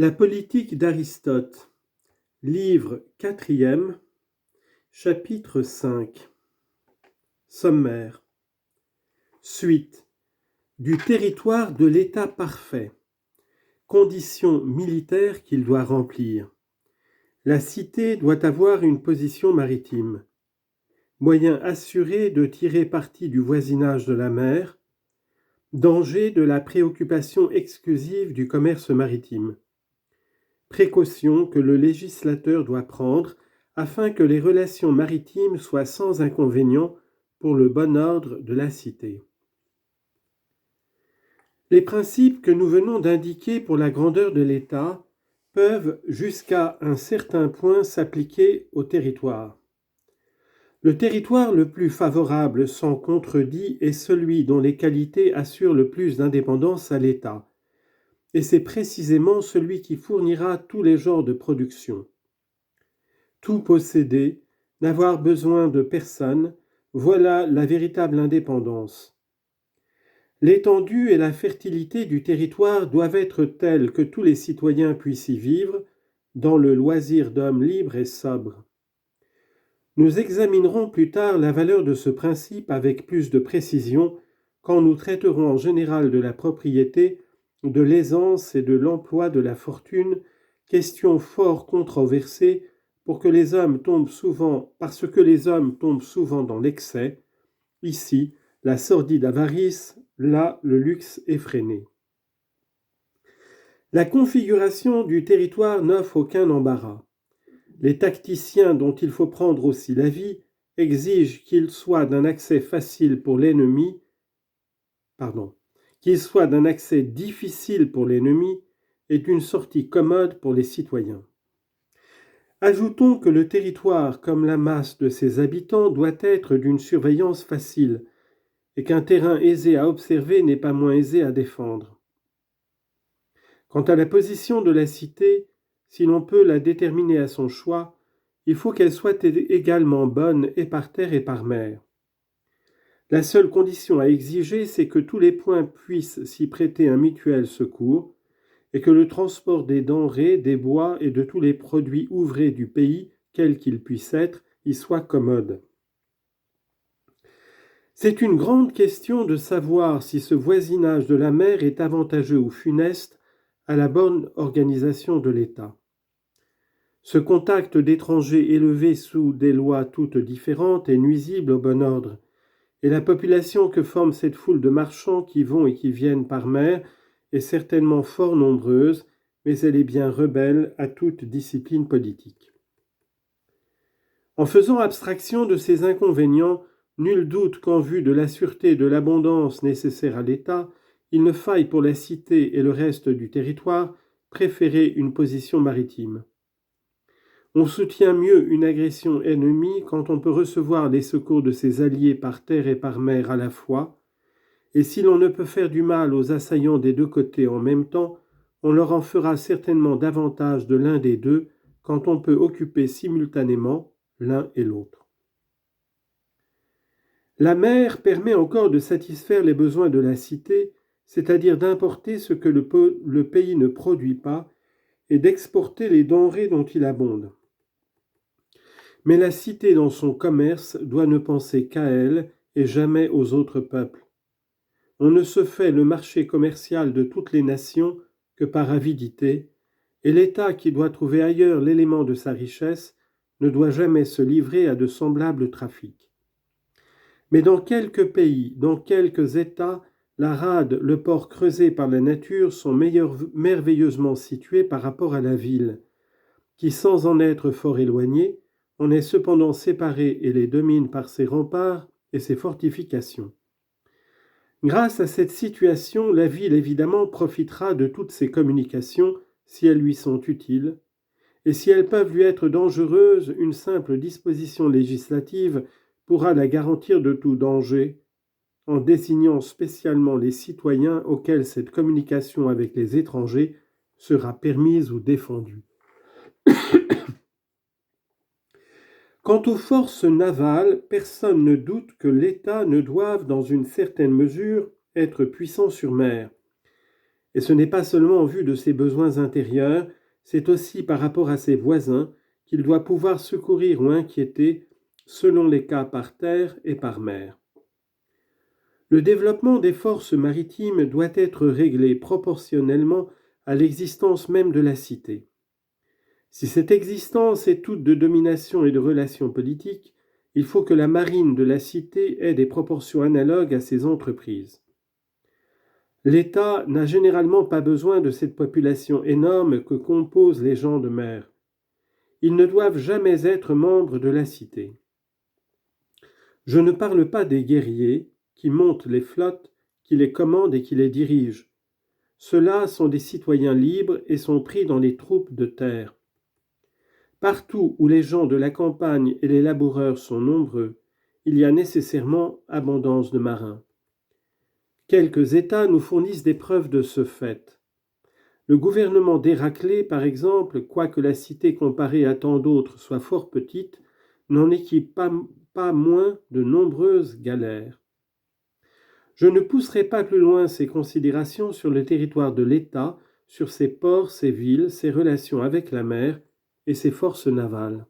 La politique d'Aristote, livre 4e, chapitre 5. Sommaire. Suite. Du territoire de l'État parfait. Conditions militaires qu'il doit remplir. La cité doit avoir une position maritime. Moyen assuré de tirer parti du voisinage de la mer. Danger de la préoccupation exclusive du commerce maritime. Précautions que le législateur doit prendre afin que les relations maritimes soient sans inconvénient pour le bon ordre de la cité. Les principes que nous venons d'indiquer pour la grandeur de l'État peuvent jusqu'à un certain point s'appliquer au territoire. Le territoire le plus favorable, sans contredit, est celui dont les qualités assurent le plus d'indépendance à l'État. Et c'est précisément celui qui fournira tous les genres de production. Tout posséder, n'avoir besoin de personne, voilà la véritable indépendance. L'étendue et la fertilité du territoire doivent être telles que tous les citoyens puissent y vivre, dans le loisir d'hommes libres et sobres. Nous examinerons plus tard la valeur de ce principe avec plus de précision quand nous traiterons en général de la propriété, de l'aisance et de l'emploi de la fortune, question fort controversée parce que les hommes tombent souvent dans l'excès, ici la sordide avarice, là le luxe effréné. La configuration du territoire n'offre aucun embarras. Les tacticiens dont il faut prendre aussi l'avis exigent qu'il soit d'un accès facile pour l'ennemi, qu'il soit d'un accès difficile pour l'ennemi et d'une sortie commode pour les citoyens. Ajoutons que le territoire, comme la masse de ses habitants, doit être d'une surveillance facile et qu'un terrain aisé à observer n'est pas moins aisé à défendre. Quant à la position de la cité, si l'on peut la déterminer à son choix, il faut qu'elle soit également bonne et par terre et par mer. La seule condition à exiger, c'est que tous les points puissent s'y prêter un mutuel secours et que le transport des denrées, des bois et de tous les produits ouvrés du pays, quels qu'ils puissent être, y soit commode. C'est une grande question de savoir si ce voisinage de la mer est avantageux ou funeste à la bonne organisation de l'État. Ce contact d'étrangers élevés sous des lois toutes différentes est nuisible au bon ordre, et la population que forme cette foule de marchands qui vont et qui viennent par mer est certainement fort nombreuse, mais elle est bien rebelle à toute discipline politique. En faisant abstraction de ces inconvénients, nul doute qu'en vue de la sûreté et de l'abondance nécessaires à l'État, il ne faille pour la cité et le reste du territoire préférer une position maritime. On soutient mieux une agression ennemie quand on peut recevoir les secours de ses alliés par terre et par mer à la fois, et si l'on ne peut faire du mal aux assaillants des deux côtés en même temps, on leur en fera certainement davantage de l'un des deux quand on peut occuper simultanément l'un et l'autre. La mer permet encore de satisfaire les besoins de la cité, c'est-à-dire d'importer ce que le pays ne produit pas et d'exporter les denrées dont il abonde. Mais la cité dans son commerce doit ne penser qu'à elle et jamais aux autres peuples. On ne se fait le marché commercial de toutes les nations que par avidité, et l'État qui doit trouver ailleurs l'élément de sa richesse ne doit jamais se livrer à de semblables trafics. Mais dans quelques pays, dans quelques États, la rade, le port creusé par la nature sont merveilleusement situés par rapport à la ville, qui sans en être fort éloignée, en est cependant séparé et les domine par ses remparts et ses fortifications. Grâce à cette situation, la ville évidemment profitera de toutes ces communications si elles lui sont utiles, et si elles peuvent lui être dangereuses, une simple disposition législative pourra la garantir de tout danger, en désignant spécialement les citoyens auxquels cette communication avec les étrangers sera permise ou défendue. Quant aux forces navales, personne ne doute que l'État ne doive, dans une certaine mesure, être puissant sur mer. Et ce n'est pas seulement en vue de ses besoins intérieurs, c'est aussi par rapport à ses voisins qu'il doit pouvoir secourir ou inquiéter, selon les cas par terre et par mer. Le développement des forces maritimes doit être réglé proportionnellement à l'existence même de la cité. Si cette existence est toute de domination et de relations politiques, il faut que la marine de la cité ait des proportions analogues à ses entreprises. L'État n'a généralement pas besoin de cette population énorme que composent les gens de mer. Ils ne doivent jamais être membres de la cité. Je ne parle pas des guerriers qui montent les flottes, qui les commandent et qui les dirigent. Ceux-là sont des citoyens libres et sont pris dans les troupes de terre. Partout où les gens de la campagne et les laboureurs sont nombreux, il y a nécessairement abondance de marins. Quelques États nous fournissent des preuves de ce fait. Le gouvernement d'Héraclée, par exemple, quoique la cité comparée à tant d'autres soit fort petite, n'en équipe pas moins de nombreuses galères. Je ne pousserai pas plus loin ces considérations sur le territoire de l'État, sur ses ports, ses villes, ses relations avec la mer et ses forces navales.